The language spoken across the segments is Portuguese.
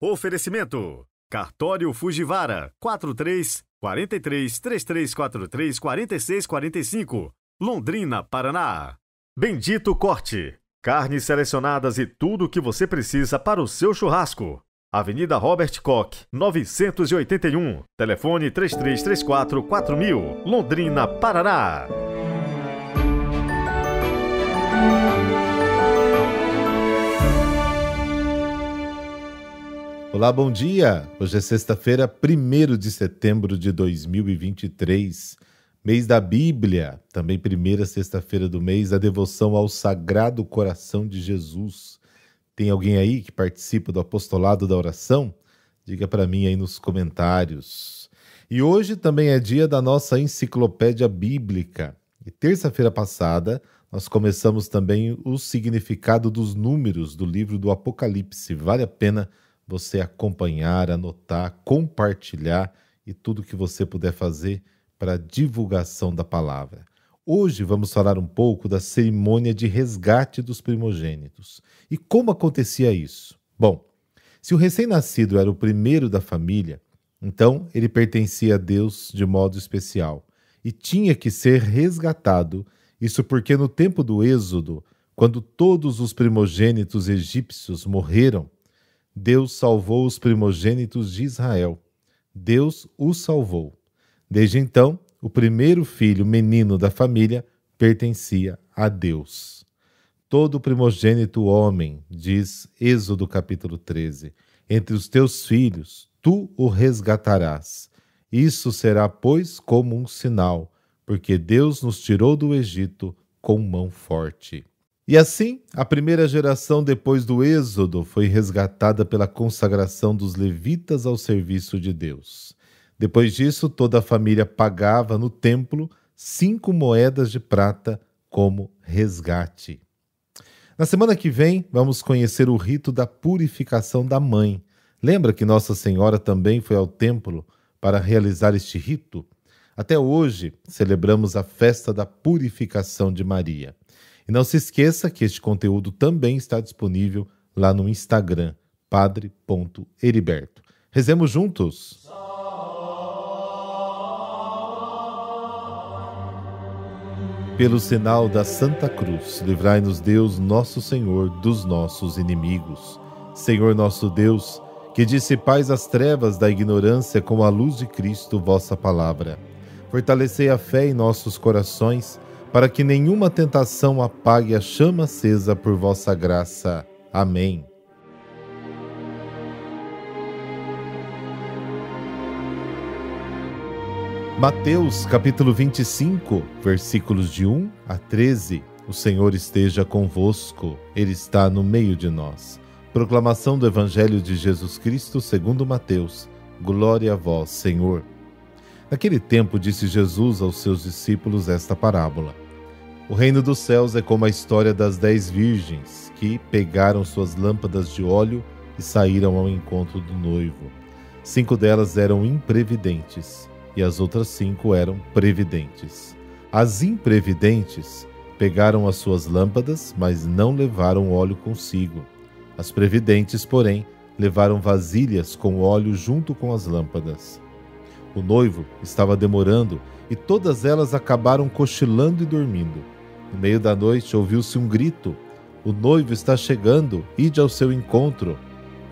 Oferecimento: Cartório Fujiwara, 43 43 3343 4645, Londrina, Paraná. Bendito Corte, carnes selecionadas e tudo o que você precisa para o seu churrasco. Avenida Robert Koch, 981, telefone 3334 4000, Londrina, Paraná. Olá, bom dia! Hoje é sexta-feira, 1º de setembro de 2023, mês da Bíblia, também primeira sexta-feira do mês, a devoção ao Sagrado Coração de Jesus. Tem alguém aí que participa do apostolado da oração? Diga para mim aí nos comentários. E hoje também é dia da nossa enciclopédia bíblica. E terça-feira passada nós começamos também o significado dos números do livro do Apocalipse. Vale a pena você acompanhar, anotar, compartilhar e tudo que você puder fazer para a divulgação da palavra. Hoje vamos falar um pouco da cerimônia de resgate dos primogênitos. E como acontecia isso? Bom, se o recém-nascido era o primeiro da família, então ele pertencia a Deus de modo especial e tinha que ser resgatado. Isso porque no tempo do Êxodo, quando todos os primogênitos egípcios morreram, Deus salvou os primogênitos de Israel. Deus os salvou. Desde então, o primeiro filho menino da família pertencia a Deus. Todo primogênito homem, diz Êxodo capítulo 13, entre os teus filhos tu o resgatarás. Isso será, pois, como um sinal, porque Deus nos tirou do Egito com mão forte. E assim, a primeira geração depois do Êxodo foi resgatada pela consagração dos levitas ao serviço de Deus. Depois disso, toda a família pagava no templo 5 moedas de prata como resgate. Na semana que vem, vamos conhecer o rito da purificação da mãe. Lembra que Nossa Senhora também foi ao templo para realizar este rito? Até hoje, celebramos a festa da purificação de Maria. E não se esqueça que este conteúdo também está disponível lá no Instagram, padre.heriberto. Rezemos juntos! Pelo sinal da Santa Cruz, livrai-nos Deus, nosso Senhor, dos nossos inimigos. Senhor nosso Deus, que dissipais as trevas da ignorância com a luz de Cristo, vossa palavra. Fortalecei a fé em nossos corações, para que nenhuma tentação apague a chama acesa por vossa graça. Amém. Mateus, capítulo 25, versículos de 1 a 13. O Senhor esteja convosco, Ele está no meio de nós. Proclamação do Evangelho de Jesus Cristo segundo Mateus. Glória a vós, Senhor. Naquele tempo disse Jesus aos seus discípulos esta parábola. O reino dos céus é como a história das 10 virgens que pegaram suas lâmpadas de óleo e saíram ao encontro do noivo. 5 delas eram imprevidentes e as outras 5 eram previdentes. As imprevidentes pegaram as suas lâmpadas, mas não levaram óleo consigo. As previdentes, porém, levaram vasilhas com óleo junto com as lâmpadas. O noivo estava demorando e todas elas acabaram cochilando e dormindo. No meio da noite ouviu-se um grito: o noivo está chegando, ide ao seu encontro.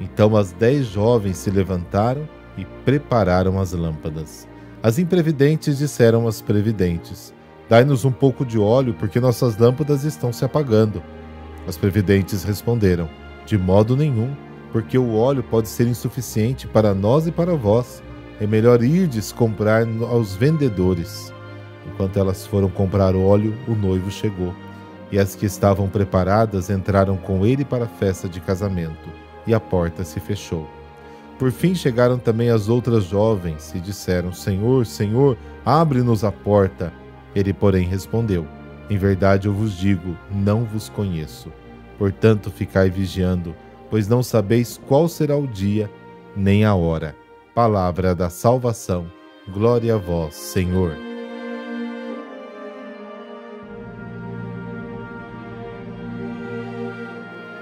Então as 10 jovens se levantaram e prepararam as lâmpadas. As imprevidentes disseram às previdentes: dai-nos um pouco de óleo, porque nossas lâmpadas estão se apagando. As previdentes responderam: de modo nenhum, porque o óleo pode ser insuficiente para nós e para vós. É melhor irdes comprar aos vendedores. Enquanto elas foram comprar óleo, o noivo chegou. E as que estavam preparadas entraram com ele para a festa de casamento, e a porta se fechou. Por fim chegaram também as outras jovens e disseram: Senhor, Senhor, abre-nos a porta. Ele, porém, respondeu: em verdade eu vos digo, não vos conheço. Portanto, ficai vigiando, pois não sabeis qual será o dia, nem a hora. Palavra da salvação. Glória a vós, Senhor.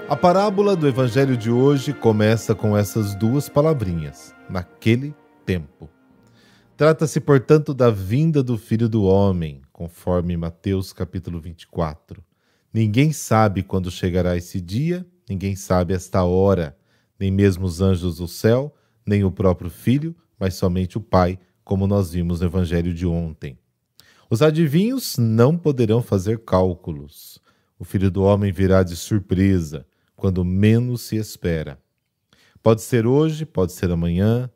A parábola do evangelho de hoje começa com essas duas palavrinhas, naquele tempo. Trata-se, portanto, da vinda do Filho do Homem, conforme Mateus capítulo 24. Ninguém sabe quando chegará esse dia, ninguém sabe esta hora, nem mesmo os anjos do céu, nem o próprio Filho, mas somente o Pai, como nós vimos no evangelho de ontem. Os adivinhos não poderão fazer cálculos. O Filho do Homem virá de surpresa, quando menos se espera. Pode ser hoje, pode ser amanhã.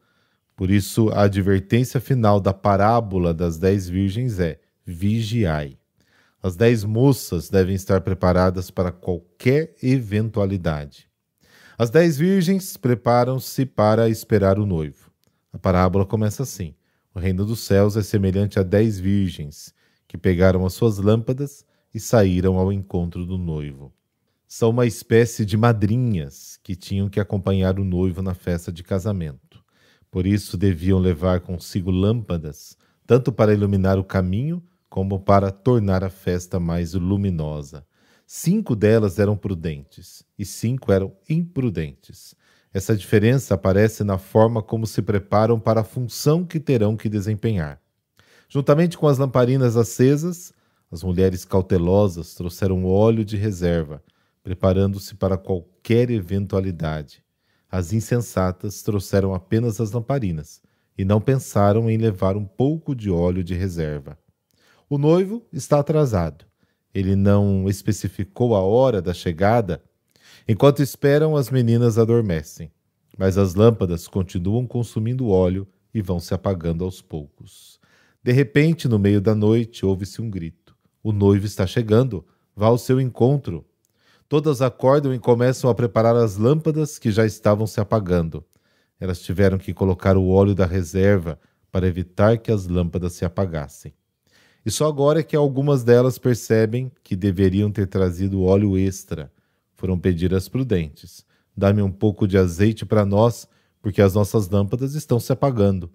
Por isso, a advertência final da parábola das 10 virgens é: vigiai. As 10 moças devem estar preparadas para qualquer eventualidade. As 10 virgens preparam-se para esperar o noivo. A parábola começa assim: o reino dos céus é semelhante a 10 virgens que pegaram as suas lâmpadas e saíram ao encontro do noivo. São uma espécie de madrinhas que tinham que acompanhar o noivo na festa de casamento. Por isso deviam levar consigo lâmpadas, tanto para iluminar o caminho, como para tornar a festa mais luminosa. 5 delas eram prudentes e 5 eram imprudentes. Essa diferença aparece na forma como se preparam para a função que terão que desempenhar. Juntamente com as lamparinas acesas, as mulheres cautelosas trouxeram óleo de reserva, preparando-se para qualquer eventualidade. As insensatas trouxeram apenas as lamparinas e não pensaram em levar um pouco de óleo de reserva. O noivo está atrasado. Ele não especificou a hora da chegada. Enquanto esperam, as meninas adormecem, mas as lâmpadas continuam consumindo óleo e vão se apagando aos poucos. De repente, no meio da noite, ouve-se um grito: o noivo está chegando, vá ao seu encontro. Todas acordam e começam a preparar as lâmpadas que já estavam se apagando. Elas tiveram que colocar o óleo da reserva para evitar que as lâmpadas se apagassem. E só agora é que algumas delas percebem que deveriam ter trazido óleo extra. Foram pedir às prudentes: dá-me um pouco de azeite para nós, porque as nossas lâmpadas estão se apagando.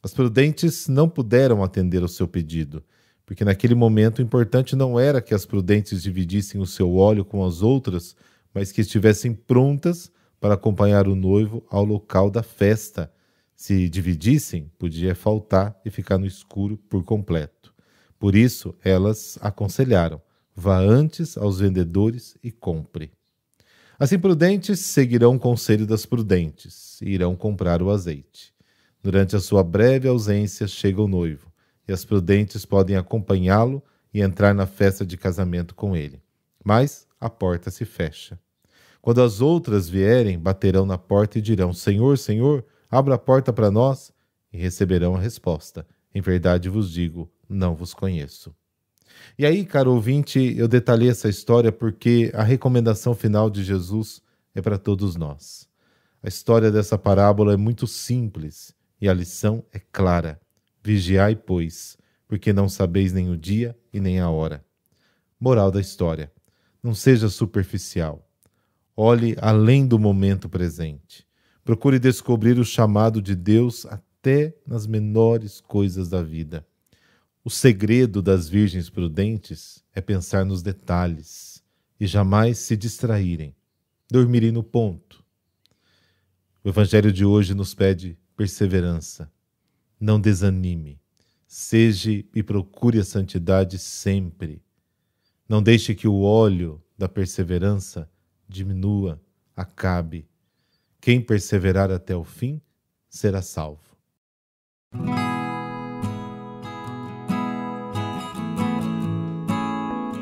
As prudentes não puderam atender ao seu pedido, porque naquele momento o importante não era que as prudentes dividissem o seu óleo com as outras, mas que estivessem prontas para acompanhar o noivo ao local da festa. Se dividissem, podia faltar e ficar no escuro por completo. Por isso, elas aconselharam: vá antes aos vendedores e compre. As imprudentes seguirão o conselho das prudentes e irão comprar o azeite. Durante a sua breve ausência, chega o noivo, e as prudentes podem acompanhá-lo e entrar na festa de casamento com ele. Mas a porta se fecha. Quando as outras vierem, baterão na porta e dirão: Senhor, Senhor, abra a porta para nós. E receberão a resposta: em verdade vos digo, não vos conheço. E aí, caro ouvinte, eu detalhei essa história porque a recomendação final de Jesus é para todos nós. A história dessa parábola é muito simples e a lição é clara. Vigiai, pois, porque não sabeis nem o dia e nem a hora. Moral da história: não seja superficial. Olhe além do momento presente. Procure descobrir o chamado de Deus até nas menores coisas da vida. O segredo das virgens prudentes é pensar nos detalhes e jamais se distraírem, dormirem no ponto. O evangelho de hoje nos pede perseverança. Não desanime. Seja e procure a santidade sempre. Não deixe que o óleo da perseverança diminua, acabe. Quem perseverar até o fim será salvo.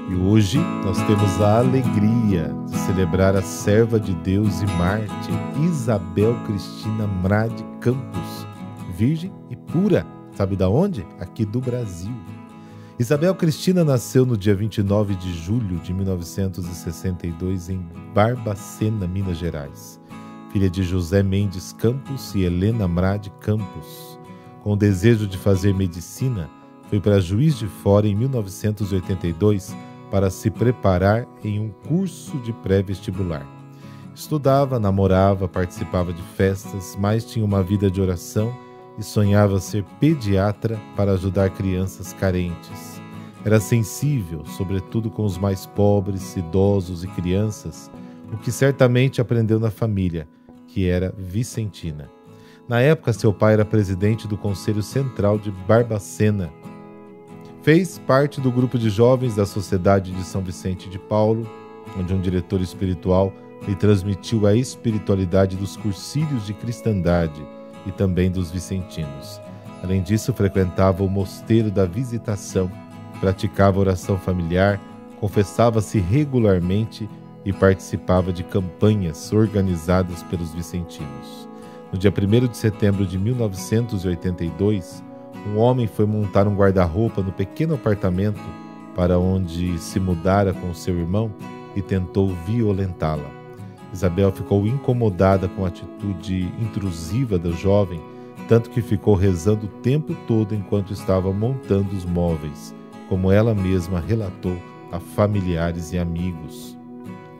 E hoje nós temos a alegria de celebrar a serva de Deus e mártir Isabel Cristina Mrade Campos, virgem e pura. Sabe da onde? Aqui do Brasil. Isabel Cristina nasceu no dia 29 de julho de 1962 em Barbacena, Minas Gerais. Filha de José Mendes Campos e Helena Mrade Campos. Com o desejo de fazer medicina, foi para Juiz de Fora em 1982 para se preparar em um curso de pré-vestibular. Estudava, namorava, participava de festas, mas tinha uma vida de oração e sonhava ser pediatra para ajudar crianças carentes. Era sensível, sobretudo com os mais pobres, idosos e crianças, o que certamente aprendeu na família, que era vicentina. Na época, seu pai era presidente do Conselho Central de Barbacena. Fez parte do grupo de jovens da Sociedade de São Vicente de Paulo, onde um diretor espiritual lhe transmitiu a espiritualidade dos cursílios de cristandade e também dos vicentinos. Além disso, frequentava o mosteiro da Visitação, praticava oração familiar, confessava-se regularmente e participava de campanhas organizadas pelos vicentinos. No dia 1º de setembro de 1982, um homem foi montar um guarda-roupa no pequeno apartamento para onde se mudara com seu irmão e tentou violentá-la. Isabel ficou incomodada com a atitude intrusiva do jovem, tanto que ficou rezando o tempo todo enquanto estava montando os móveis, como ela mesma relatou a familiares e amigos.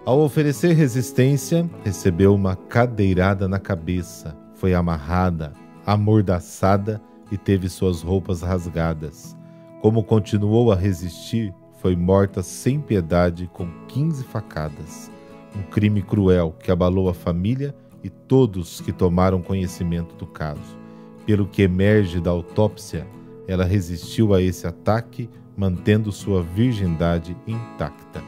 Ao oferecer resistência, recebeu uma cadeirada na cabeça, foi amarrada, amordaçada e teve suas roupas rasgadas. Como continuou a resistir, foi morta sem piedade com 15 facadas. Um crime cruel que abalou a família e todos que tomaram conhecimento do caso. Pelo que emerge da autópsia, ela resistiu a esse ataque, mantendo sua virgindade intacta.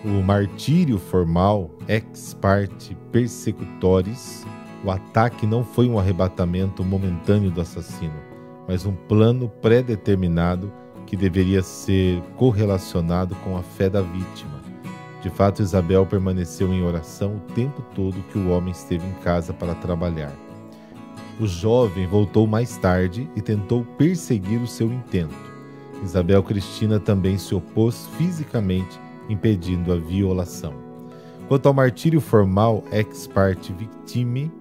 O martírio formal, ex parte persecutoris, o ataque não foi um arrebatamento momentâneo do assassino, mas um plano pré-determinado que deveria ser correlacionado com a fé da vítima. De fato, Isabel permaneceu em oração o tempo todo que o homem esteve em casa para trabalhar. O jovem voltou mais tarde e tentou perseguir o seu intento. Isabel Cristina também se opôs fisicamente, impedindo a violação. Quanto ao martírio formal ex parte victime,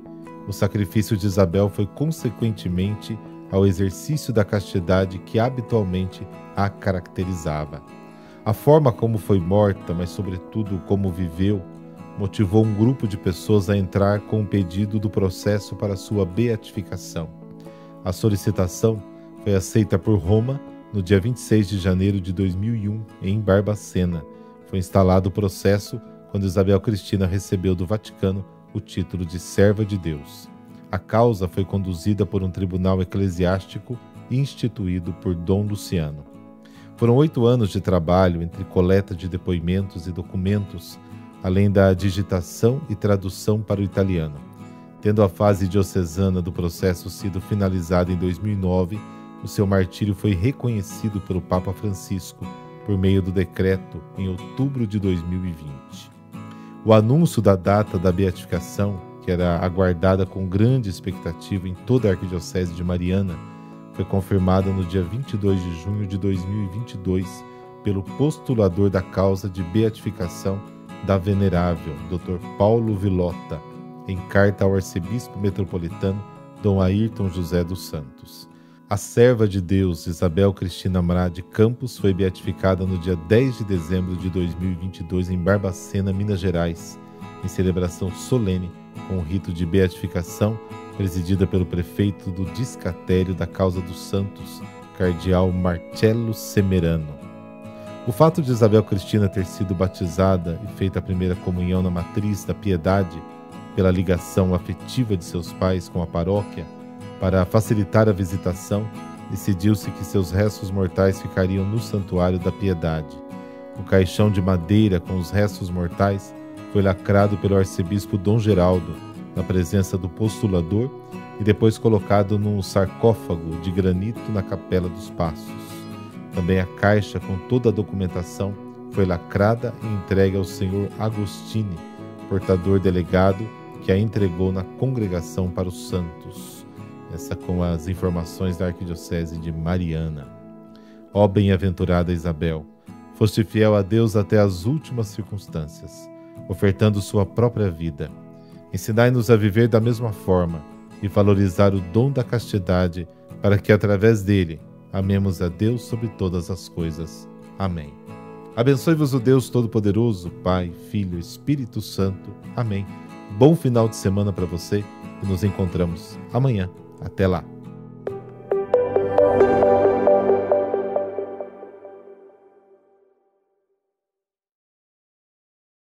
o sacrifício de Isabel foi consequentemente ao exercício da castidade que habitualmente a caracterizava. A forma como foi morta, mas sobretudo como viveu, motivou um grupo de pessoas a entrar com um pedido do processo para sua beatificação. A solicitação foi aceita por Roma no dia 26 de janeiro de 2001, em Barbacena. Foi instalado o processo quando Isabel Cristina recebeu do Vaticano o título de serva de Deus. A causa foi conduzida por um tribunal eclesiástico instituído por Dom Luciano. Foram 8 anos de trabalho entre coleta de depoimentos e documentos, além da digitação e tradução para o italiano. Tendo a fase diocesana do processo sido finalizada em 2009, o seu martírio foi reconhecido pelo Papa Francisco por meio do decreto em outubro de 2020. O anúncio da data da beatificação, que era aguardada com grande expectativa em toda a Arquidiocese de Mariana, foi confirmada no dia 22 de junho de 2022 pelo postulador da causa de beatificação da Venerável, Dr. Paulo Vilota, em carta ao arcebispo metropolitano Dom Ayrton José dos Santos. A serva de Deus Isabel Cristina Amrá de Campos foi beatificada no dia 10 de dezembro de 2022 em Barbacena, Minas Gerais, em celebração solene com o rito de beatificação presidida pelo prefeito do Discatério da Causa dos Santos, cardeal Marcello Semerano. O fato de Isabel Cristina ter sido batizada e feita a primeira comunhão na matriz da piedade pela ligação afetiva de seus pais com a paróquia, para facilitar a visitação, decidiu-se que seus restos mortais ficariam no Santuário da Piedade. O caixão de madeira com os restos mortais foi lacrado pelo arcebispo Dom Geraldo, na presença do postulador, e depois colocado num sarcófago de granito na Capela dos Passos. Também a caixa com toda a documentação foi lacrada e entregue ao senhor Agostini, portador delegado, que a entregou na Congregação para os Santos. Essa com as informações da Arquidiocese de Mariana. Ó bem-aventurada Isabel, foste fiel a Deus até as últimas circunstâncias, ofertando sua própria vida. Ensinai-nos a viver da mesma forma e valorizar o dom da castidade, para que através dele amemos a Deus sobre todas as coisas. Amém. Abençoe-vos o Deus Todo-Poderoso, Pai, Filho e Espírito Santo. Amém. Bom final de semana para você e nos encontramos amanhã. Até lá!